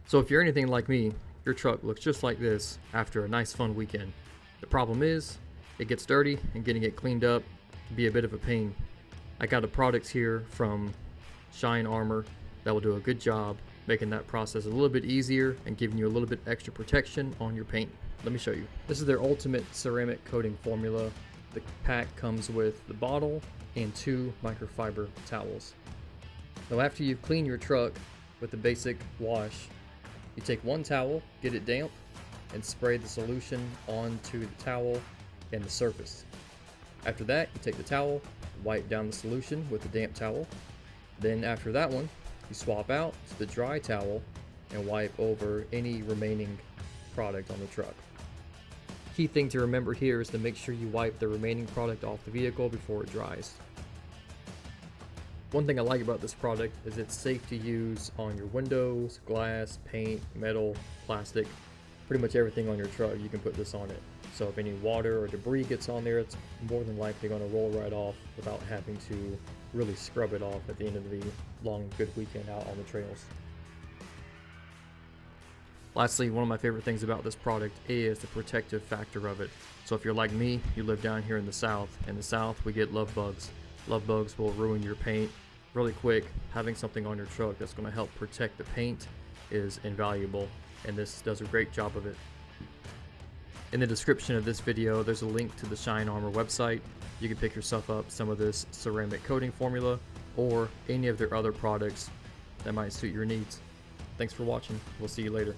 So if you're anything like me, your truck looks just like this after a nice fun weekend. The problem is, it gets dirty and getting it cleaned up can be a bit of a pain. I got a product here from Shine Armor that will do a good job making that process a little bit easier and giving you a little bit extra protection on your paint. Let me show you. This is their ultimate ceramic coating formula. The pack comes with the bottle and 2 microfiber towels. Now after you've cleaned your truck with the basic wash, you take 1 towel, get it damp, and spray the solution onto the towel and the surface. After that, you take the towel, wipe down the solution with the damp towel. Then after that one, you swap out to the dry towel and wipe over any remaining product on the truck. Key thing to remember here is to make sure you wipe the remaining product off the vehicle before it dries. One thing I like about this product is it's safe to use on your windows, glass, paint, metal, plastic, pretty much everything on your truck you can put this on it. So if any water or debris gets on there, it's more than likely going to roll right off without having to really scrub it off at the end of the long good weekend out on the trails. Lastly, one of my favorite things about this product is the protective factor of it. So if you're like me, you live down here in the South. In the South, we get love bugs. Love bugs will ruin your paint really quick. Having something on your truck that's going to help protect the paint is invaluable, and this does a great job of it. In the description of this video, there's a link to the Shine Armor website. You can pick yourself up some of this ceramic coating formula or any of their other products that might suit your needs. Thanks for watching. We'll see you later.